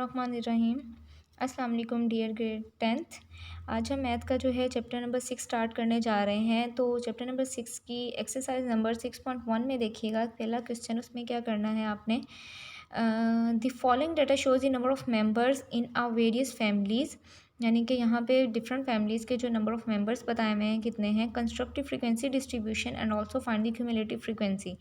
बिस्मिल्लाहिर्रहमानिर्रहीम। अस्सलाम वालेकुम डियर ग्रेड 10th। आज हम मैथ का जो है चैप्टर नंबर 6 स्टार्ट करने जा रहे हैं। तो चैप्टर नंबर 6 की एक्सरसाइज नंबर 6.1 में देखिएगा, पहला क्वेश्चन उसमें क्या करना है आपने, the following data shows the number of members in a various families, यानी कि यहाँ पे डिफरेंट फैमिलीज़ के जो नंबर ऑफ़ मेंबर्स बताए हुए हैं कितने हैं, constructive frequency distribution and also find the cumulative frequency.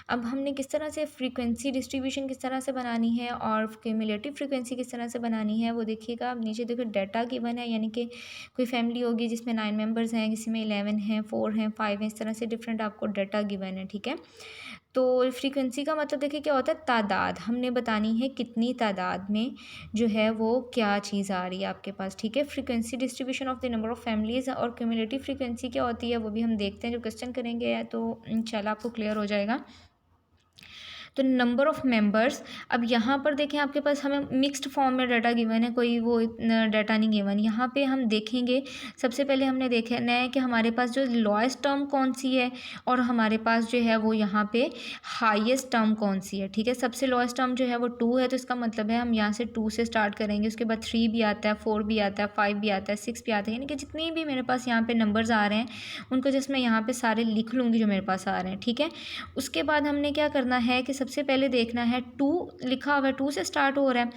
अब हमने किस तरह से फ्रीक्वेंसी डिस्ट्रीब्यूशन किस तरह से बनानी है और क्यूमुलेटिव फ्रीक्वेंसी किस तरह से बनानी है वो देखिएगा। अब नीचे देखो डाटा गिवन है, यानी कि कोई फैमिली होगी जिसमें 9 मेंबर्स हैं, किसी में 11 हैं, 4 हैं, 5 हैं, इस तरह से डिफरेंट आपको डाटा गिवन है। ठीक है, तो फ्रीक्वेंसी का मतलब देखिए क्या होता है, तादाद हमने बतानी है कितनी तादाद में जो है वो क्या चीज़ आ रही है आपके पास। ठीक है, frequency distribution of the number of families और क्यूमुलेटिव फ्रीक्वेंसी क्या होती है वो भी हम देखते हैं, जो क्वेश्चन करेंगे तो इंशाल्लाह आपको क्लियर हो जाएगा। तो नंबर ऑफ़ मेंबर्स, अब यहाँ पर देखें आपके पास हमें मिक्स्ड फॉर्म में डाटा गिवन है, कोई वो डाटा नहीं गिवन। यहाँ पे हम देखेंगे सबसे पहले हमने देखना है कि हमारे पास जो लोएस्ट टर्म कौन सी है और हमारे पास जो है वो यहाँ पे हाईएस्ट टर्म कौन सी है। ठीक है, सबसे लोएस्ट टर्म जो है वो 2 है, तो इसका मतलब है हम यहाँ से 2 से स्टार्ट करेंगे, उसके बाद 3 भी आता है, 4 भी आता है, 5 भी आता है, 6 भी आता है, यानी कि जितनी भी मेरे पास यहाँ पे नंबर्स आ रहे हैं उनको जस्ट मैं यहाँ पे सारे लिख लूँगी जो मेरे पास आ रहे हैं। ठीक है, उसके बाद हमने क्या करना है कि सबसे पहले देखना है 2 लिखा हुआ है, 2 से स्टार्ट हो रहा है।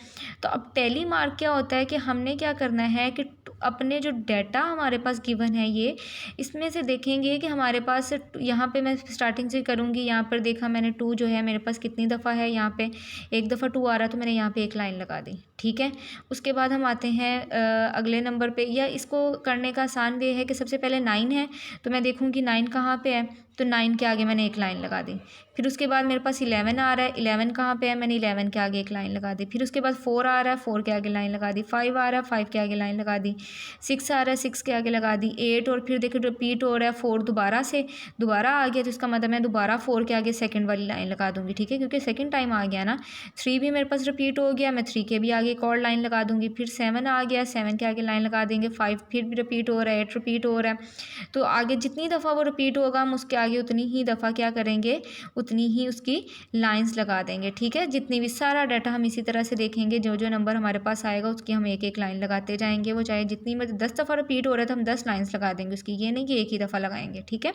तो अब टैली मार्क क्या होता है कि हमने क्या करना है कि अपने जो डाटा हमारे पास गिवन है ये, इसमें से देखेंगे कि हमारे पास यहाँ पे मैं स्टार्टिंग से करूँगी। यहाँ पर देखा मैंने 2 जो है मेरे पास कितनी दफ़ा है, यहाँ पे एक दफ़ा 2 आ रहा है तो मैंने यहाँ पे एक लाइन लगा दी। ठीक है, उसके बाद हम आते हैं अगले नंबर पे, या इसको करने का आसान वे है कि सबसे पहले 9 है तो मैं देखूँगी 9 कहाँ पे है, तो 9 के आगे मैंने एक लाइन लगा दी। फिर उसके बाद मेरे पास 11 आ रहा है, 11 कहाँ पे है, मैंने 11 के आगे एक लाइन लगा दी। फिर उसके बाद 4 आ रहा है, 4 के आगे लाइन लगा दी। 5 आ रहा है, 5 के आगे लाइन लगा दी। 6 आ रहा है, 6 के आगे लगा दी। 8, और फिर देखो रिपीट हो रहा है, 4 दोबारा आ गया, तो इसका मतलब मैं दोबारा 4 के आगे सेकंड वाली लाइन लगा दूंगी। ठीक है, क्योंकि सेकंड टाइम आ गया ना। 3 भी मेरे पास रिपीट हो गया, मैं 3 के भी आगे एक और लाइन लगा दूंगी। फिर 7 आ गया, 7 के आगे लाइन लगा देंगे। 5 फिर भी रिपीट हो रहा है, 8 रिपीट हो रहा है। तो आगे जितनी दफ़ा वो रिपीट होगा हम उसके आगे उतनी ही दफ़ा क्या करेंगे, उतनी ही उसकी लाइंस लगा देंगे। ठीक है, जितनी भी सारा डाटा हम इसी तरह से देखेंगे, जो जो नंबर हमारे पास आएगा उसकी हम एक एक लाइन लगाते जाएंगे। वो चाहे जितनी मतलब 10 दफ़ा रिपीट हो रहा है तो हम 10 लाइंस लगा देंगे उसकी, ये नहीं कि एक ही दफ़ा लगाएंगे। ठीक है,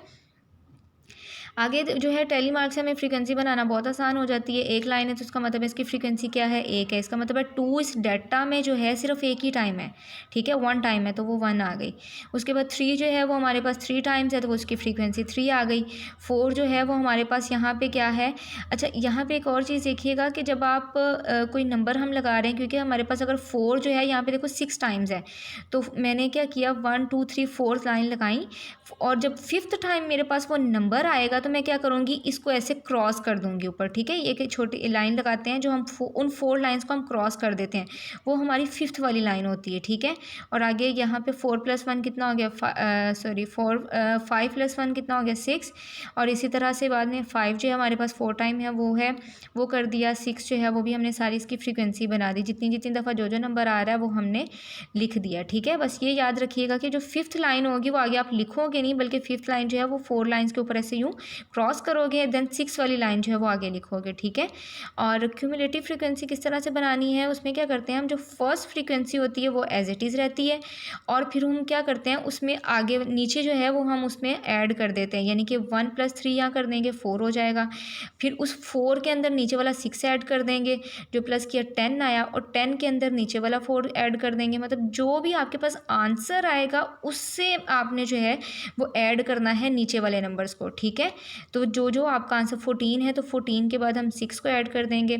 आगे जो है टैली मार्क से हमें फ्रीक्वेंसी बनाना बहुत आसान हो जाती है। एक लाइन है तो उसका मतलब है इसकी फ्रीक्वेंसी क्या है, एक है। इसका मतलब है 2 इस डाटा में जो है सिर्फ एक ही टाइम है। ठीक है, 1 टाइम है तो वो 1 आ गई। उसके बाद 3 जो है वो हमारे पास 3 टाइम्स है तो वो उसकी फ्रीक्वेंसी 3 आ गई। 4 जो है वो हमारे पास यहाँ पे क्या है, अच्छा यहाँ पे एक और चीज़ देखिएगा कि जब आप कोई नंबर हम लगा रहे हैं, क्योंकि हमारे पास अगर 4 जो है यहाँ पे देखो 6 टाइम्स है, तो मैंने क्या किया 1 2 3 4 लाइन लगाई, और जब 5th टाइम मेरे पास वो नंबर आएगा तो मैं क्या करूँगी, इसको ऐसे क्रॉस कर दूँगी ऊपर। ठीक है, एक छोटी लाइन लगाते हैं जो हम उन 4 लाइंस को हम क्रॉस कर देते हैं, वो हमारी 5th वाली लाइन होती है। ठीक है, और आगे यहाँ पे 4 + 1 कितना हो गया, 5 + 1 कितना हो गया 6, और इसी तरह से बाद में 5 जो है हमारे पास 4 टाइम है वो है, वो कर दिया। 6 जो है वो भी हमने सारी इसकी फ्रीक्वेंसी बना दी, जितनी जितनी दफ़ा जो जो नंबर आ रहा है वो हमने लिख दिया। ठीक है, बस ये याद रखिएगा कि जो 5th लाइन होगी वो आगे आप लिखोगे नहीं, बल्कि 5th लाइन जो है वो 4 लाइंस के ऊपर ऐसे यूँ क्रॉस करोगे, देन 6 वाली लाइन जो है वो आगे लिखोगे। ठीक है, और क्यूमुलेटिव फ्रीक्वेंसी किस तरह से बनानी है, उसमें क्या करते हैं हम, जो फर्स्ट फ्रीक्वेंसी होती है वो एज इट इज़ रहती है, और फिर हम क्या करते हैं उसमें आगे नीचे जो है वो हम उसमें ऐड कर देते हैं, यानी कि 1 + 3 यहाँ कर देंगे 4 हो जाएगा। फिर उस 4 के अंदर नीचे वाला 6 ऐड कर देंगे, जो प्लस किया 10 आया, और 10 के अंदर नीचे वाला 4 ऐड कर देंगे। मतलब जो भी आपके पास आंसर आएगा उससे आपने जो है वो ऐड करना है नीचे वाले नंबर्स को। ठीक है, तो जो जो आपका आंसर 14 है तो 14 के बाद हम 6 को ऐड कर देंगे।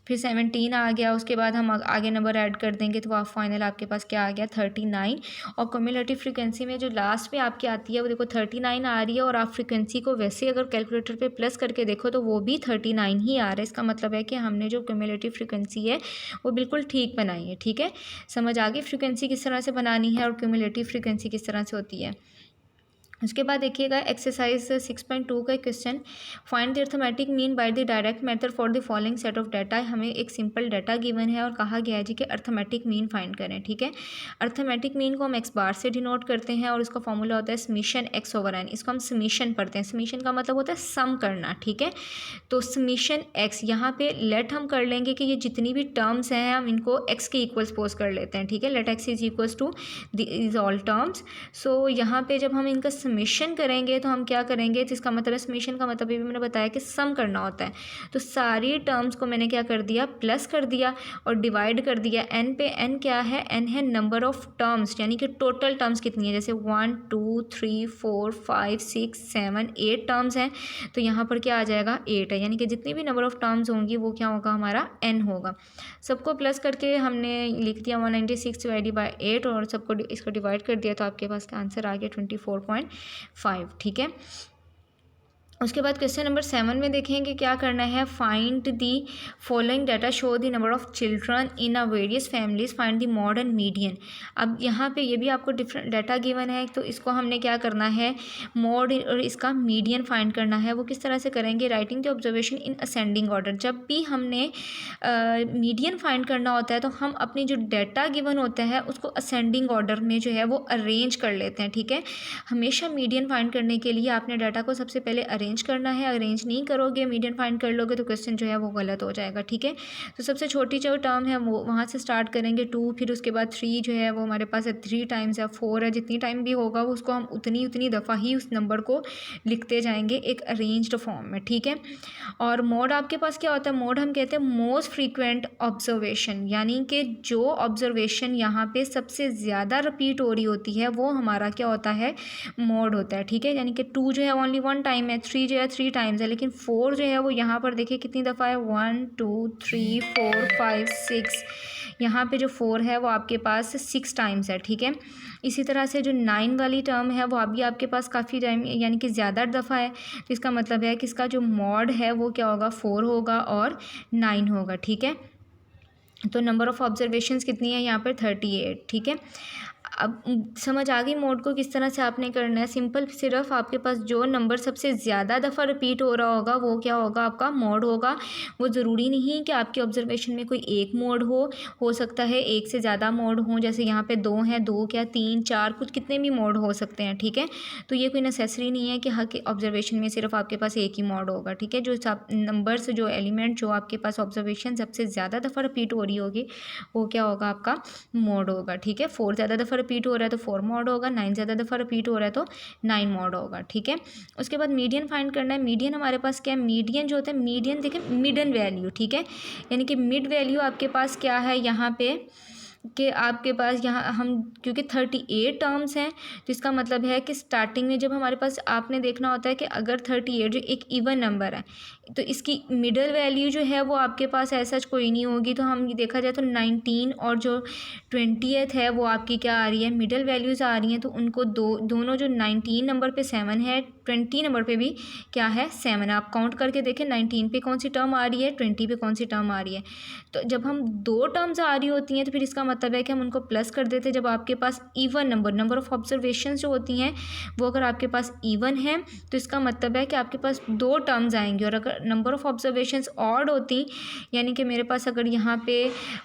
फिर 17 आ गया, उसके बाद हम आगे नंबर ऐड कर देंगे, तो आप फाइनल आपके पास क्या आ गया 39। और क्यूमुलेटिव फ्रीक्वेंसी में जो लास्ट में आपकी आती है वो देखो 39 आ रही है, और आप फ्रीक्वेंसी को वैसे अगर कैलकुलेटर पे प्लस करके देखो तो वो भी 39 ही आ रहा है। इसका मतलब है कि हमने जो क्यूमुलेटिव फ्रीक्वेंसी है वो बिल्कुल ठीक बनाई है। ठीक है, समझ आ गई फ्रीक्वेंसी किस तरह से बनानी है और क्यूमुलेटिव फ्रीक्वेंसी किस तरह से होती है। उसके बाद देखिएगा एक्सरसाइज 6.2 का question, find the arithmetic mean by the direct method for the following set of data. हमें एक सिंपल डाटा गिवन है और कहा गया है जी कि अर्थमेटिक मीन फाइंड करें, ठीक है। अर्थमेटिक मीन को हम एक्स बार से डिनोट करते हैं और इसका फॉर्मूला होता है समीशन एक्स ओवर एन। इसको हम समीशन पढ़ते हैं, समीशन का मतलब होता है सम करना, ठीक है। तो समीशन एक्स, यहाँ पे लेट हम कर लेंगे कि ये जितनी भी टर्म्स हैं हम इनको एक्स के इक्वल सपोज कर लेते हैं, ठीक है। Let X is equals to these all terms. So यहाँ पे जब हम इनका समेशन करेंगे तो हम क्या करेंगे, तो इसका मतलब समेशन का मतलब ये भी मैंने बताया कि सम करना होता है। तो सारी टर्म्स को मैंने क्या कर दिया, प्लस कर दिया और डिवाइड कर दिया एन पे। एन क्या है, एन है नंबर ऑफ टर्म्स, यानी कि टोटल टर्म्स कितनी है, जैसे 1 2 3 4 5 6 7 8 टर्म्स हैं, तो यहाँ पर क्या आ जाएगा 8 है, यानी कि जितनी भी नंबर ऑफ टर्म्स होंगी वो क्या होगा, हमारा एन होगा। सबको प्लस करके हमने लिख दिया 196 डिवाइडेड बाय 8 और सबको इसको डिवाइड कर दिया, तो आपके पास का आंसर आ गया 24.5, ठीक है। उसके बाद क्वेश्चन नंबर 7 में देखेंगे क्या करना है, find the following data show the number of children in a various families, find the mod and median. अब यहाँ पे ये भी आपको डिफरेंट डाटा गिवन है, तो इसको हमने क्या करना है, मॉड और इसका मीडियन फाइंड करना है। वो किस तरह से करेंगे, writing the observation in ascending order. जब भी हमने मीडियन फाइंड करना होता है तो हम अपनी जो डाटा गिवन होता है उसको असेंडिंग ऑर्डर में जो है वो अरेंज कर लेते हैं, ठीक है। हमेशा मीडियन फाइंड करने के लिए आपने डाटा को सबसे पहले अरेंज करना है। अरेंज नहीं करोगे, मीडियन फाइंड कर लोगे तो क्वेश्चन जो है वो गलत हो जाएगा, ठीक है। तो सबसे छोटी जो टर्म है वो वहाँ से स्टार्ट करेंगे 2, फिर उसके बाद 3 जो है वो हमारे पास है 3 टाइम्स है, 4 है, जितनी टाइम भी होगा वो उसको हम उतनी दफ़ा ही उस नंबर को लिखते जाएंगे एक अरेंज्ड फॉर्म में, ठीक है। और मोड आपके पास क्या होता है, मोड हम कहते हैं मोस्ट फ्रीक्वेंट ऑब्जर्वेशन, यानी कि जो ऑब्जर्वेशन यहाँ पे सबसे ज़्यादा रिपीट हो रही होती है वो हमारा क्या होता है, मोड होता है, ठीक है। यानी कि 2 जो है ओनली 1 टाइम है, 3 जो है 3 टाइम्स है, लेकिन 4 जो है वो यहाँ पर देखिए कितनी दफ़ा है, 1 2 3 4 5 6, यहाँ पे जो 4 है वो आपके पास 6 टाइम्स है, ठीक है। इसी तरह से जो 9 वाली टर्म है वो अभी आपके पास काफ़ी टाइम यानी कि ज़्यादा दफ़ा है, तो इसका मतलब है कि इसका जो मॉड है वो क्या होगा, 4 होगा और 9 होगा, ठीक है। तो नंबर ऑफ़ ऑब्जर्वेशंस कितनी है यहाँ पर, 38, ठीक है। अब समझ आ गई मोड को किस तरह से आपने करना है। सिंपल, सिर्फ आपके पास जो नंबर सबसे ज़्यादा दफ़ा रिपीट हो रहा होगा वो क्या होगा, आपका मोड होगा। वो ज़रूरी नहीं कि आपके ऑब्जर्वेशन में कोई एक मोड हो सकता है एक से ज़्यादा मोड हो, जैसे यहाँ पे 2 हैं, 2 क्या 3 4 कुछ कितने भी मोड हो सकते हैं, ठीक है। तो ये कोई नेसेसरी नहीं है कि हर के ऑब्जर्वेशन में सिर्फ आपके पास एक ही मोड होगा, ठीक है। जो नंबर्स, जो एलिमेंट, जो आपके पास ऑब्जर्वेशन सबसे ज़्यादा दफ़ा रिपीट हो रही होगी वो क्या होगा, आपका मोड होगा, ठीक है। 4 ज़्यादा दफ़ा रिपीट हो रहा है तो 4 मोड होगा, 9 ज़्यादा दफ़ा रिपीट हो रहा है तो 9 मोड होगा, ठीक है। उसके बाद मीडियन फाइंड करना है। मीडियन हमारे पास क्या है, मीडियन जो होता है, मीडियन देखिए मिडन वैल्यू, ठीक है। यानी कि मिड वैल्यू आपके पास क्या है यहाँ पे, कि आपके पास यहाँ हम क्योंकि 38 टर्म्स हैं तो इसका मतलब है कि स्टार्टिंग में जब हमारे पास आपने देखना होता है कि अगर 38 जो एक इवन नंबर है तो इसकी मिडल वैल्यू जो है वो आपके पास ऐसा कोई नहीं होगी। तो हम देखा जाए तो 19 और जो 20th है वो आपकी क्या आ रही है, मिडल वैल्यूज़ आ रही हैं। तो उनको दोनों जो 19 नंबर पे 7 है, 20 नंबर पे भी क्या है 7 है। आप काउंट करके देखें 19 पे कौन सी टर्म आ रही है, 20 पे कौन सी टर्म आ रही है। तो जब हम 2 टर्म्स आ रही होती हैं तो फिर इसका मतलब है कि हम उनको प्लस कर देते हैं। जब आपके पास इवन नंबर ऑफ़ ऑब्जर्वेशंस जो होती हैं वो अगर आपके पास इवन है तो इसका मतलब है कि आपके पास 2 टर्म्स आएंगे। और अगर नंबर ऑफ़ ऑब्जर्वेशंस ऑड होती, यानी कि मेरे पास अगर यहाँ पे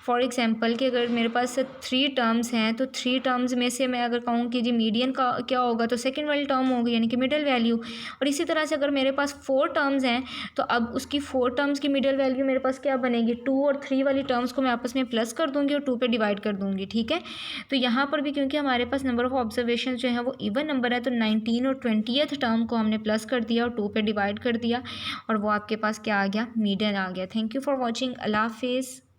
फॉर एग्जांपल कि अगर मेरे पास 3 टर्म्स हैं तो 3 टर्म्स में से मैं अगर कहूँ कि जी मीडियन का क्या होगा तो सेकंड वाली टर्म होगी, यानी कि मिडल वैल्यू। और इसी तरह से अगर मेरे पास 4 टर्म्स हैं तो अब उसकी 4 टर्म्स की मिडल वैल्यू मेरे पास क्या बनेगी, 2 और 3 वाली टर्म्स को मैं आपस में प्लस कर दूंगी और 2 पे डिवाइड कर दूंगी, ठीक है। तो यहाँ पर भी क्योंकि हमारे पास नंबर ऑफ़ ऑब्जर्वेशन जो है वो इवन नंबर है तो 19 और 20th टर्म को हमने प्लस कर दिया और 2 पे डिवाइड कर दिया और वो आपके पास क्या आ गया, मीडियन आ गया। Thank you for watching. अल्लाह हाफिज़।